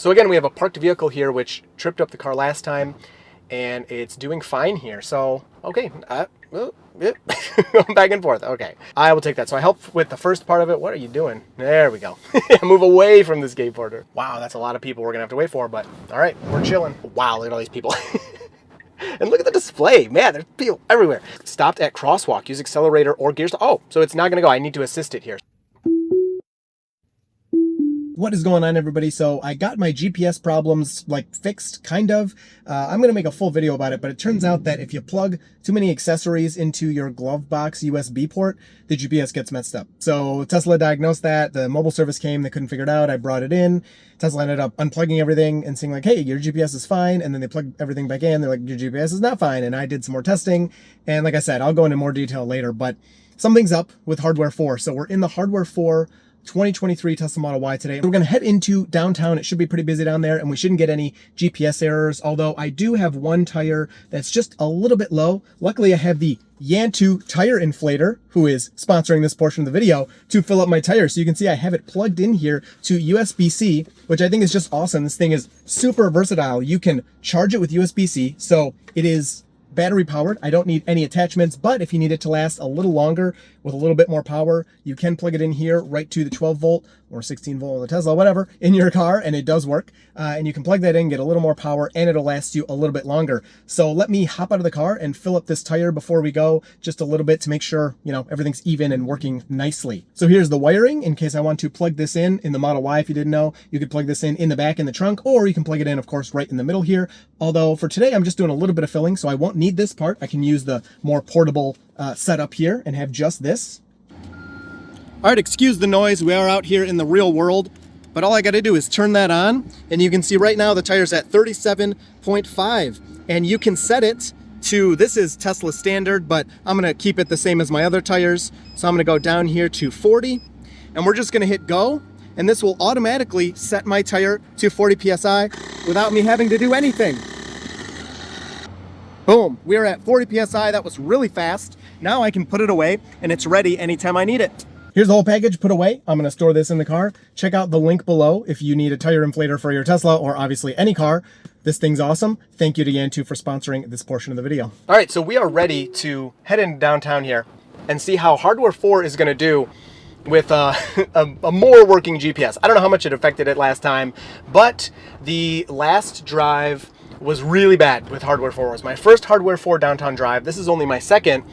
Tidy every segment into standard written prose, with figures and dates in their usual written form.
So again, we have a parked vehicle here, which tripped up the car last time, and it's doing fine here. So, okay, back and forth. Okay, I will take that. So I help with the first part of it. What are you doing? There we go. Move away from the skateboarder. Wow, that's a lot of people we're gonna have to wait for, but all right, we're chilling. Wow, look at all these people. And look at the display. Man, there's people everywhere. Stopped at crosswalk. Use accelerator or gears. Oh, so it's not gonna go. I need to assist it here. What is going on, everybody? So I got my GPS problems like fixed, kind of. I'm going to make a full video about it, but it turns out that if you plug too many accessories into your glove box USB port, the GPS gets messed up. So Tesla diagnosed that. The mobile service came. They couldn't figure it out. I brought it in. Tesla ended up unplugging everything and saying like, hey, your GPS is fine. And then they plugged everything back in. They're like, your GPS is not fine. And I did some more testing. And like I said, I'll go into more detail later, but something's up with hardware 4. So we're in the hardware 4 2023 Tesla Model Y today. We're going to head into downtown. It should be pretty busy down there, and we shouldn't get any GPS errors, although I do have one tire that's just a little bit low. Luckily, I have the Yantu tire inflator, who is sponsoring this portion of the video, to fill up my tire. So you can see I have it plugged in here to USB-C, which I think is just awesome. This thing is super versatile. You can charge it with USB-C, so it is battery powered. I don't need any attachments, but if you need it to last a little longer with a little bit more power, you can plug it in here right to the 12 volt or 16 volt of the Tesla, whatever, in your car, and it does work. And you can plug that in, get a little more power, and it'll last you a little bit longer. So let me hop out of the car and fill up this tire before we go, just a little bit to make sure, you know, everything's even and working nicely. So here's the wiring in case I want to plug this in the Model Y. If you didn't know, you could plug this in the back in the trunk, or you can plug it in, of course, right in the middle here. Although for today, I'm just doing a little bit of filling, so I won't need this part. I can use the more portable setup here and have just this. All right, excuse the noise. We are out here in the real world, but all I got to do is turn that on, and you can see right now the tire's at 37.5, and you can set it to, this is Tesla standard, but I'm going to keep it the same as my other tires. So I'm going to go down here to 40, and we're just going to hit go, and this will automatically set my tire to 40 PSI without me having to do anything. Boom, we're at 40 PSI. That was really fast. Now I can put it away, and it's ready anytime I need it. Here's the whole package put away. I'm gonna store this in the car. Check out the link below if you need a tire inflator for your Tesla or obviously any car. This thing's awesome. Thank you to Yantu for sponsoring this portion of the video. All right, so we are ready to head into downtown here and see how hardware 4 is gonna do with a more working GPS. I don't know how much it affected it last time, but the last drive was really bad with hardware 4. It was my first hardware 4 downtown drive. This is only my second.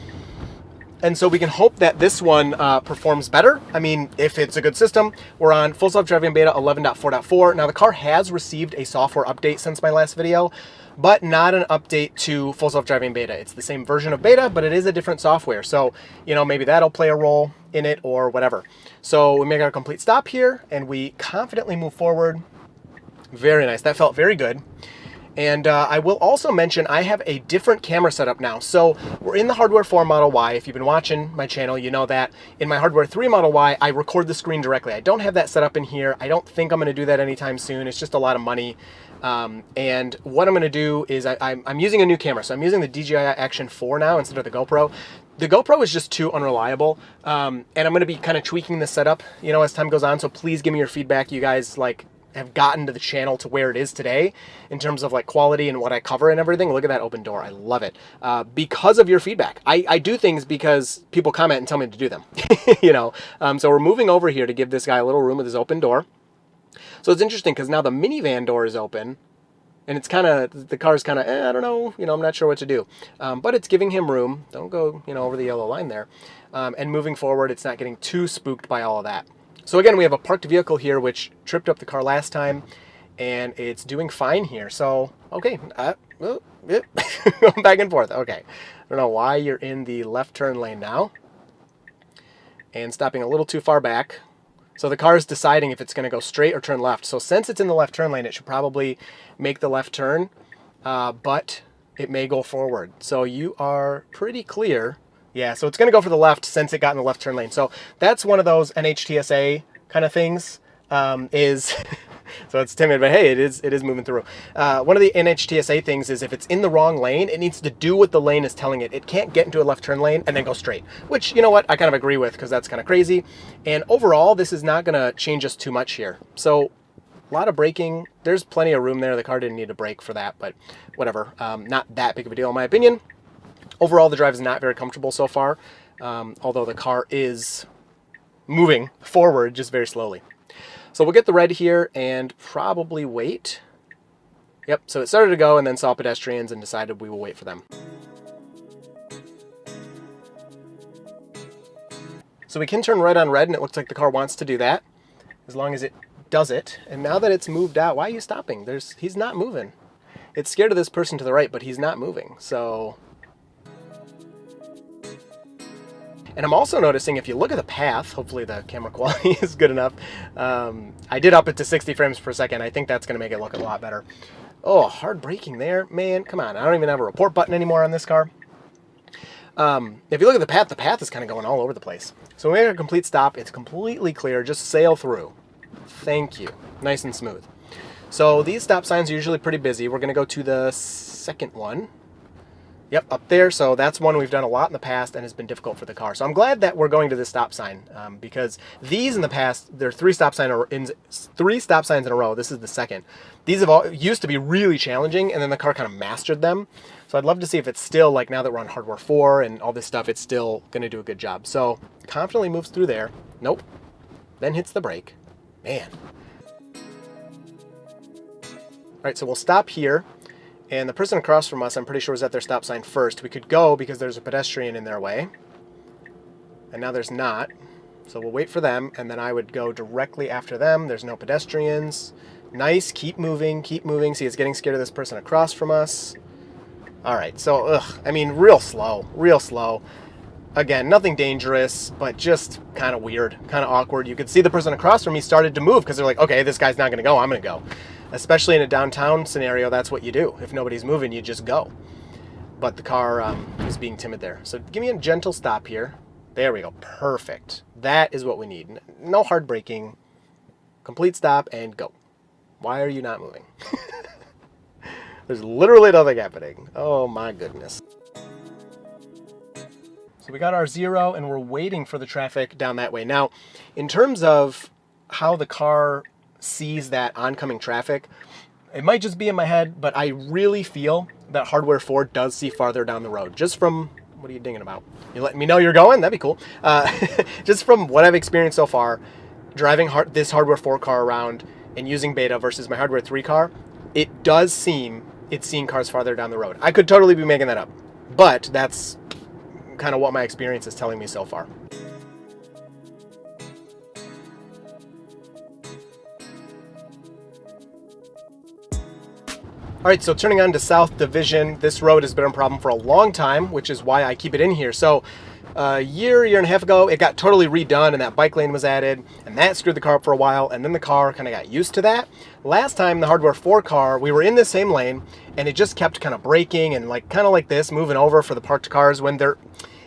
And so we can hope that this one performs better. I mean, if it's a good system. We're on full self-driving beta 11.4.4. Now the car has received a software update since my last video, but not an update to full self-driving beta. It's the same version of beta, but it is a different software. So, you know, maybe that'll play a role in it or whatever. So we make our complete stop here and we confidently move forward. Very nice. That felt very good. And I will also mention I have a different camera setup now. So we're in the hardware 4 Model Y. If you've been watching my channel, you know that in my hardware 3 Model Y, I record the screen directly. I don't have that set up in here. I don't think I'm going to do that anytime soon. It's just a lot of money. And what I'm going to do is I'm using a new camera. So I'm using the DJI Action 4 now instead of the GoPro. The GoPro is just too unreliable. And I'm going to be kind of tweaking the setup, you know, as time goes on. So please give me your feedback. You guys have gotten to the channel to where it is today in terms of like quality and what I cover and everything. Look at that open door. I love it. Because of your feedback. I do things because people comment and tell me to do them, you know? So we're moving over here to give this guy a little room with his open door. So it's interesting because now the minivan door is open and it's kind of, the car's kind of, I don't know, you know, I'm not sure what to do. But it's giving him room. Don't go, you know, over the yellow line there. And moving forward, it's not getting too spooked by all of that. So again, we have a parked vehicle here, which tripped up the car last time, and it's doing fine here. So, okay, back and forth. Okay, I don't know why you're in the left turn lane now, and stopping a little too far back. So the car is deciding if it's going to go straight or turn left. So since it's in the left turn lane, it should probably make the left turn, but it may go forward. So you are pretty clear. Yeah, so it's going to go for the left since it got in the left turn lane. So that's one of those NHTSA kind of things so it's timid, but hey, it is moving through. One of the NHTSA things is if it's in the wrong lane, it needs to do what the lane is telling it. It can't get into a left turn lane and then go straight, which, you know what, I kind of agree with because that's kind of crazy. And overall, this is not going to change us too much here. So A lot of braking. There's plenty of room there. The car didn't need a brake for that, but whatever. Not that big of a deal in my opinion. Overall, the drive is not very comfortable so far, although the car is moving forward just very slowly. So we'll get the red here and probably wait. Yep, so it started to go and then saw pedestrians and decided we will wait for them. So we can turn right on red and it looks like the car wants to do that as long as it does it. And now that it's moved out, why are you stopping? He's not moving. It's scared of this person to the right, but he's not moving. So, and I'm also noticing if you look at the path, hopefully the camera quality is good enough. I did up it to 60 frames per second. I think that's going to make it look a lot better. Oh, hard braking there. Man, come on. I don't even have a report button anymore on this car. If you look at the path is kind of going all over the place. So we make a complete stop. It's completely clear. Just sail through. Thank you. Nice and smooth. So these stop signs are usually pretty busy. We're going to go to the second one. Yep, up there. So that's one we've done a lot in the past and has been difficult for the car. So I'm glad that we're going to this stop sign because these in the past, there are three stop signs in a row. This is the second. These have all used to be really challenging, and then the car kind of mastered them. So I'd love to see if it's still, like now that we're on hardware 4 and all this stuff, it's still going to do a good job. So confidently moves through there. Nope. Then hits the brake. Man. All right, so we'll stop here. And the person across from us, I'm pretty sure, was at their stop sign first. We could go because there's a pedestrian in their way. And now there's not. So we'll wait for them, and then I would go directly after them. There's no pedestrians. Nice, keep moving, keep moving. See, it's getting scared of this person across from us. All right, so, I mean, real slow, real slow. Again, nothing dangerous, but just kind of weird, kind of awkward. You could see the person across from me started to move because they're like, okay, this guy's not going to go, I'm going to go. Especially in a downtown scenario, that's what you do. If nobody's moving, you just go. But the car is being timid there. So give me a gentle stop here. There we go. Perfect. That is what we need. No hard braking. Complete stop and go. Why are you not moving? There's literally nothing happening. Oh my goodness. So we got our 0 and we're waiting for the traffic down that way. Now, in terms of how the car sees that oncoming traffic, it might just be in my head, but I really feel that hardware 4 does see farther down the road. Just from, what are you dinging about? You letting me know you're going? That'd be cool. Just from what I've experienced so far, driving this hardware 4 car around and using beta versus my hardware 3 car, it does seem it's seeing cars farther down the road. I could totally be making that up, but that's kind of what my experience is telling me so far. All right, so turning on to South Division, this road has been a problem for a long time, which is why I keep it in here. So a year and a half ago, it got totally redone and that bike lane was added, and that screwed the car up for a while, and then the car kind of got used to that. Last time, the hardware 4 car, we were in the same lane, and it just kept kind of braking and kind of like this, moving over for the parked cars when they're...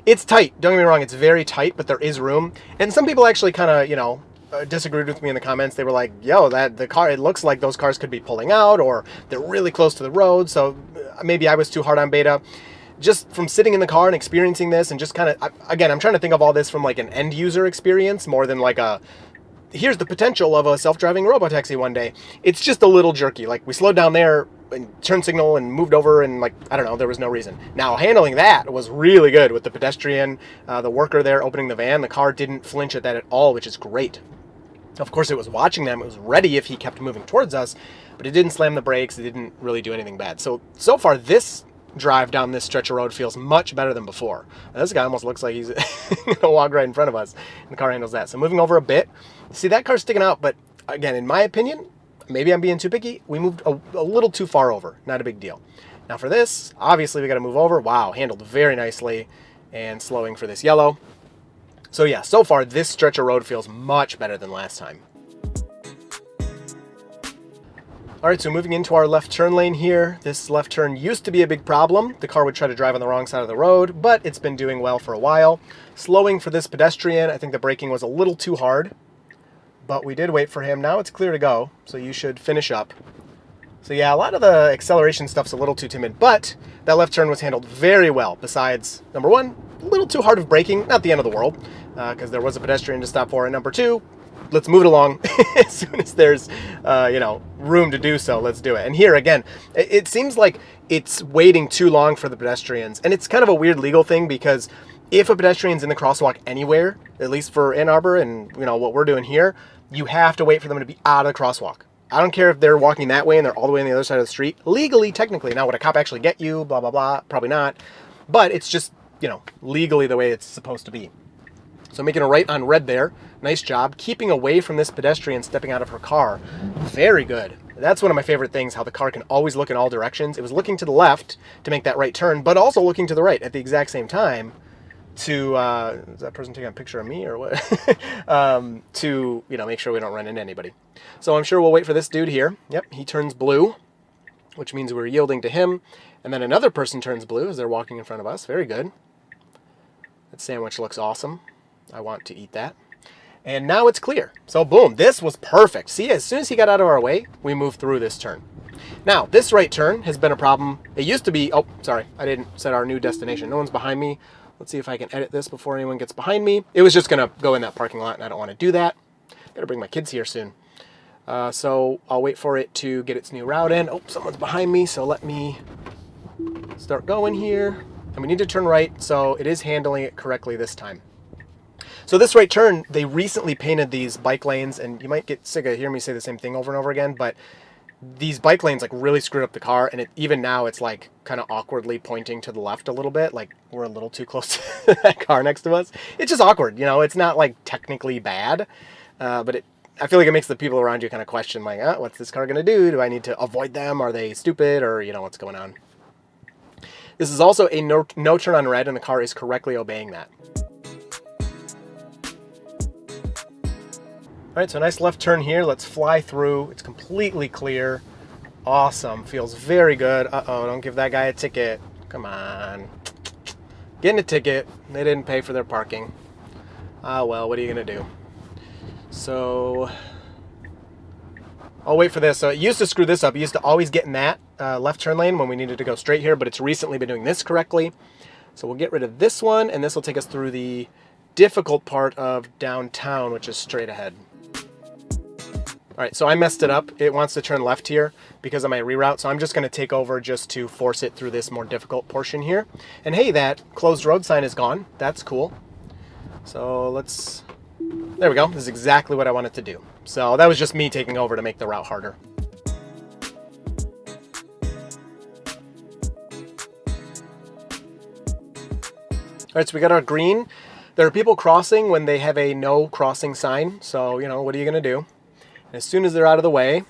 It's tight, don't get me wrong, it's very tight, but there is room. And some people actually kind of, disagreed with me in the comments. They were like, yo, the car, it looks like those cars could be pulling out or they're really close to the road. So maybe I was too hard on beta. Just from sitting in the car and experiencing this and just kind of, again, I'm trying to think of all this from like an end user experience more than like here's the potential of a self-driving robotaxi one day. It's just a little jerky. Like we slowed down there and turned signal and moved over and I don't know, there was no reason. Now handling that was really good with the pedestrian, the worker there opening the van. The car didn't flinch at that at all, which is great. Of course, it was watching them. It was ready if he kept moving towards us, but it didn't slam the brakes. It didn't really do anything bad. So far, this drive down this stretch of road feels much better than before. Now, this guy almost looks like he's going to walk right in front of us, and the car handles that. So moving over a bit. See, that car's sticking out, but again, in my opinion, maybe I'm being too picky. We moved a little too far over. Not a big deal. Now for this, obviously we got to move over. Wow, handled very nicely and slowing for this yellow. So yeah, so far this stretch of road feels much better than last time. All right, so moving into our left turn lane here. This left turn used to be a big problem. The car would try to drive on the wrong side of the road, but it's been doing well for a while. Slowing for this pedestrian, I think the braking was a little too hard, but we did wait for him. Now it's clear to go, so you should finish up. So yeah, a lot of the acceleration stuff's a little too timid, but that left turn was handled very well. Besides, number 1, a little too hard of braking, not the end of the world, because there was a pedestrian to stop for, and number 2, let's move it along as soon as there's, you know, room to do so. Let's do it. And here again, it seems like it's waiting too long for the pedestrians, and it's kind of a weird legal thing because if a pedestrian's in the crosswalk anywhere, at least for Ann Arbor and you know what we're doing here, you have to wait for them to be out of the crosswalk. I don't care if they're walking that way and they're all the way on the other side of the street. Legally, technically, now would a cop actually get you? Blah blah blah. Probably not. But it's just, you know, legally the way it's supposed to be. So making a right on red there. Nice job. Keeping away from this pedestrian stepping out of her car. Very good. That's one of my favorite things, how the car can always look in all directions. It was looking to the left to make that right turn, but also looking to the right at the exact same time to, is that person taking a picture of me or what? To, you know, make sure we don't run into anybody. So I'm sure we'll wait for this dude here. Yep, he turns blue, which means we're yielding to him. And then another person turns blue as they're walking in front of us. Very good. That sandwich looks awesome. I want to eat that. And now it's clear. So boom, this was perfect. See, as soon as he got out of our way, we moved through this turn. Now, this right turn has been a problem. It used to be, oh, sorry, I didn't set our new destination. No one's behind me. Let's see if I can edit this before anyone gets behind me. It was just gonna go in that parking lot and I don't wanna do that. Gotta bring my kids here soon. So I'll wait for it to get its new route in. Oh, someone's behind me, so let me start going here. And we need to turn right, so it is handling it correctly this time. So this right turn, they recently painted these bike lanes, and you might get sick of hearing me say the same thing over and over again, but these bike lanes like really screwed up the car, and even now it's like kind of awkwardly pointing to the left a little bit, like we're a little too close to that car next to us. It's just awkward, you know, it's not like technically bad, but I feel like it makes the people around you kind of question like, what's this car gonna do? Do I need to avoid them? Are they stupid? Or, you know, what's going on? This is also a no turn on red, and the car is correctly obeying that. All right, so nice left turn here. Let's fly through. It's completely clear. Awesome, feels very good. Uh-oh, don't give that guy a ticket. Come on. Getting a ticket. They didn't pay for their parking. Ah, well, what are you gonna do? So, I'll wait for this. So it used to screw this up. It used to always get in that left turn lane when we needed to go straight here, but it's recently been doing this correctly. So we'll get rid of this one, and this will take us through the difficult part of downtown, which is straight ahead. All right, so I messed it up. It wants to turn left here because of my reroute, so I'm just gonna take over just to force it through this more difficult portion here. And hey, that closed road sign is gone. That's cool. So let's, there we go. This is exactly what I wanted to do. So that was just me taking over to make the route harder. All right, so we got our green. There are people crossing when they have a no crossing sign. So, you know, what are you gonna do? As soon as they're out of the way,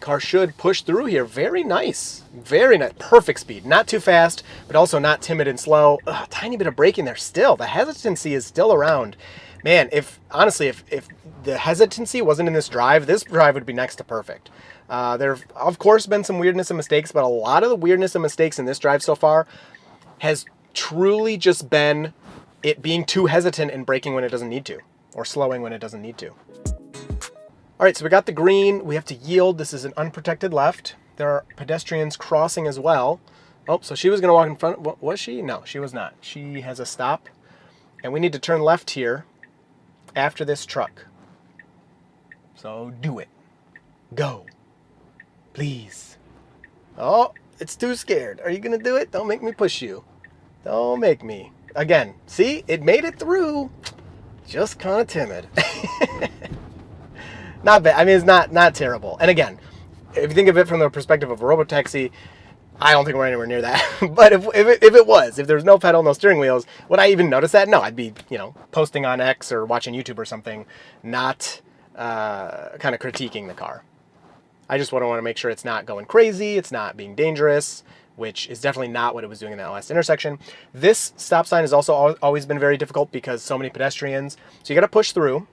car should push through here. Very nice. Very nice. Perfect speed. Not too fast, but also not timid and slow. Ugh, tiny bit of braking there still. The hesitancy is still around. Man, honestly, if the hesitancy wasn't in this drive would be next to perfect. There have, of course, been some weirdness and mistakes, but a lot of the weirdness and mistakes in this drive so far has truly just been it being too hesitant and braking when it doesn't need to, or slowing when it doesn't need to. All right, so we got the green. We have to yield. This is an unprotected left. There are pedestrians crossing as well. Oh, so she was gonna walk in front. Was she? No, she was not. She has a stop. And we need to turn left here after this truck. So do it. Go. Please. Oh, it's too scared. Are you gonna do it? Don't make me push you. Don't make me. Again, see, it made it through. Just kind of timid. Not bad. I mean, it's not terrible. And again, if you think of it from the perspective of a robotaxi, I don't think we're anywhere near that. But if there was no pedal, no steering wheels, would I even notice that? No, I'd be, you know, posting on X or watching YouTube or something, not kind of critiquing the car. I just want to make sure it's not going crazy, it's not being dangerous, which is definitely not what it was doing in that last intersection. This stop sign has also always been very difficult because so many pedestrians. So you got to push through.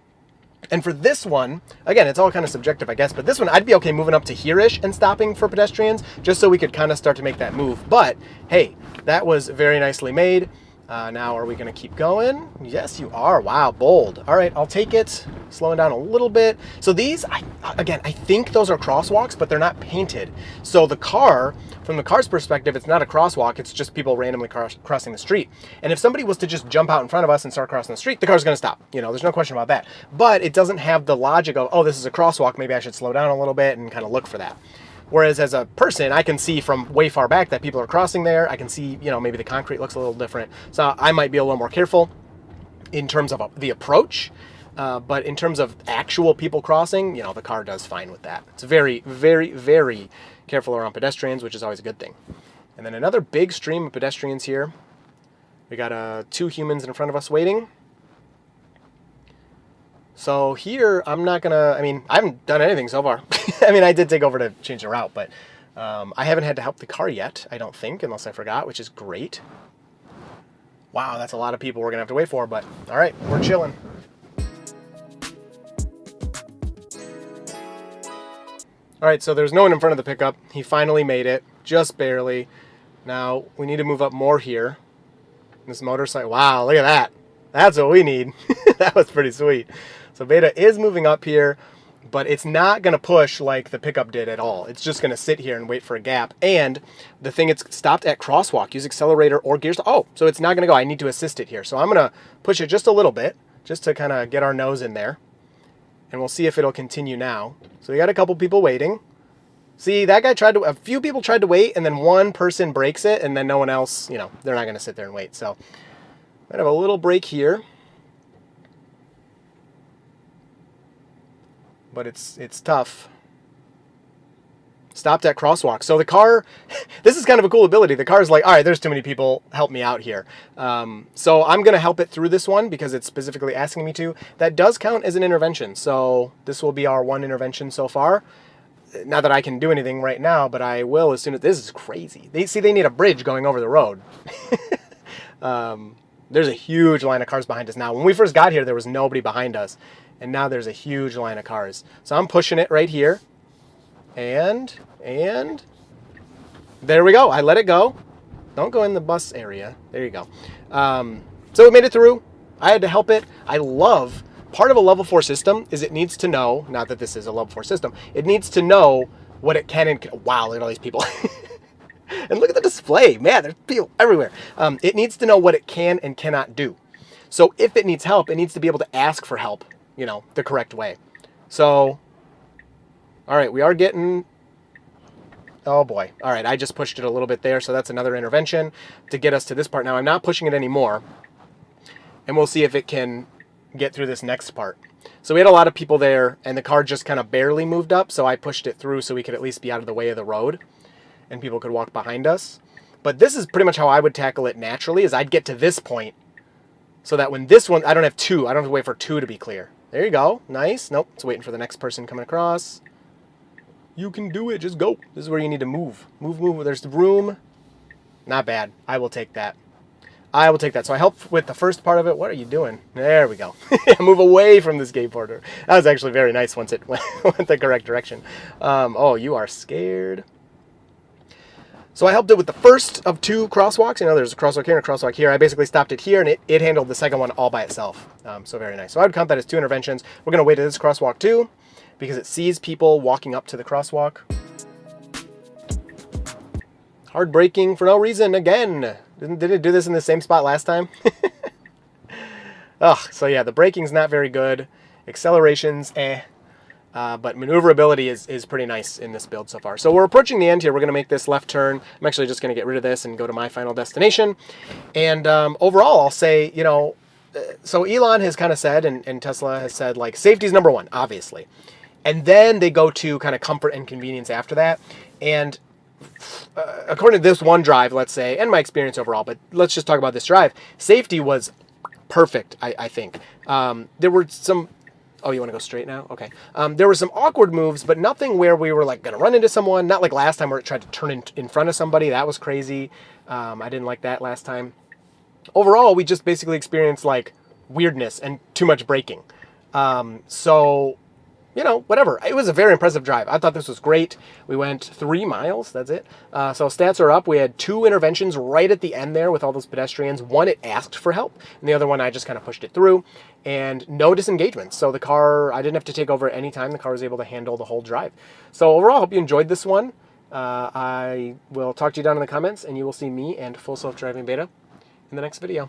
And for this one, again, it's all kind of subjective, I guess, but this one, I'd be okay moving up to here-ish and stopping for pedestrians, just so we could kind of start to make that move. But, hey, that was very nicely made. Now, are we going to keep going? Yes, you are. Wow, bold. All right, I'll take it. Slowing down a little bit. So these, again, I think those are crosswalks, but they're not painted. So the car, from the car's perspective, it's not a crosswalk. It's just people randomly crossing the street. And if somebody was to just jump out in front of us and start crossing the street, the car's going to stop. You know, there's no question about that. But it doesn't have the logic of, oh, this is a crosswalk. Maybe I should slow down a little bit and kind of look for that. Whereas as a person, I can see from way far back that people are crossing there. I can see, you know, maybe the concrete looks a little different. So I might be a little more careful in terms of the approach. But in terms of actual people crossing, you know, the car does fine with that. It's very, very, very careful around pedestrians, which is always a good thing. And then another big stream of pedestrians here. We got 2 humans in front of us waiting. So here, I'm not gonna, I mean, I haven't done anything so far. I mean, I did take over to change the route, but I haven't had to help the car yet, I don't think, unless I forgot, which is great. Wow, that's a lot of people we're gonna have to wait for, but all right, we're chilling. All right, so there's no one in front of the pickup. He finally made it, just barely. Now, we need to move up more here. This motorcycle, wow, look at that. That's what we need. That was pretty sweet. So Beta is moving up here, but it's not going to push like the pickup did at all. It's just going to sit here and wait for a gap. And the thing, it's stopped at crosswalk. Use accelerator or gears. Oh, so it's not going to go. I need to assist it here. So I'm going to push it just a little bit, just to kind of get our nose in there. And we'll see if it'll continue now. So we got a couple people waiting. See, that guy a few people tried to wait, and then one person breaks it, and then no one else, you know, they're not going to sit there and wait. So I'm going to have a little break here. But it's tough. Stopped at crosswalk. So the car, this is kind of a cool ability. The car's like, all right, there's too many people. Help me out here. So I'm going to help it through this one because it's specifically asking me to. That does count as an intervention. So this will be our 1 intervention so far. Not that I can do anything right now, but I will as soon as, this is crazy. They need a bridge going over the road. There's a huge line of cars behind us now. When we first got here, there was nobody behind us. And now there's a huge line of cars. So I'm pushing it right here. And there we go. I let it go. Don't go in the bus area. There you go. So it made it through. I had to help it. I love, part of a level 4 system is it needs to know, not that this is a level 4 system, it needs to know what it can and, wow, look at all these people. And look at the display. Man, there's people everywhere. It needs to know what it can and cannot do. So if it needs help, it needs to be able to ask for help, you know, the correct way. So, all right, we are getting, oh boy. All right, I just pushed it a little bit there, so that's another intervention to get us to this part. Now, I'm not pushing it anymore, and we'll see if it can get through this next part. So we had a lot of people there, and the car just kind of barely moved up, so I pushed it through so we could at least be out of the way of the road, and people could walk behind us. But this is pretty much how I would tackle it naturally, is I'd get to this point, so that when this one, I don't have 2. I don't have to wait for 2 to be clear. There you go. Nice. Nope. It's waiting for the next person coming across. You can do it. Just go. This is where you need to move. Move. There's the room. Not bad. I will take that. I will take that. So I helped with the first part of it. What are you doing? There we go. Move away from the skateboarder. That was actually very nice once it went the correct direction. Oh, you are scared. So I helped it with the first of 2 crosswalks. You know, there's a crosswalk here and a crosswalk here. I basically stopped it here, and it handled the second one all by itself. So very nice. So I would count that as 2 interventions. We're going to wait at this crosswalk too, because it sees people walking up to the crosswalk. Hard braking for no reason again. Did it do this in the same spot last time? Ugh. So yeah, the braking's not very good. Accelerations, but maneuverability is pretty nice in this build so far. So we're approaching the end here. We're going to make this left turn. I'm actually just going to get rid of this and go to my final destination. And overall, I'll say, you know, so Elon has kind of said, and Tesla has said, like, safety's number 1, obviously. And then they go to kind of comfort and convenience after that. And according to this one drive, let's say, and my experience overall, but let's just talk about this drive, safety was perfect, I think. There were some... Oh, you want to go straight now? Okay. There were some awkward moves, but nothing where we were like going to run into someone. Not like last time where it tried to turn in front of somebody. That was crazy. I didn't like that last time. Overall, we just basically experienced like weirdness and too much braking. So, you know, whatever. It was a very impressive drive. I thought this was great. We went 3 miles, that's it. So stats are up. We had 2 interventions right at the end there with all those pedestrians. One, it asked for help, and the other one, I just kind of pushed it through. And no disengagement. So the car, I didn't have to take over at any time. The car was able to handle the whole drive. So overall, I hope you enjoyed this one. I will talk to you down in the comments, and you will see me and Full Self Driving Beta in the next video.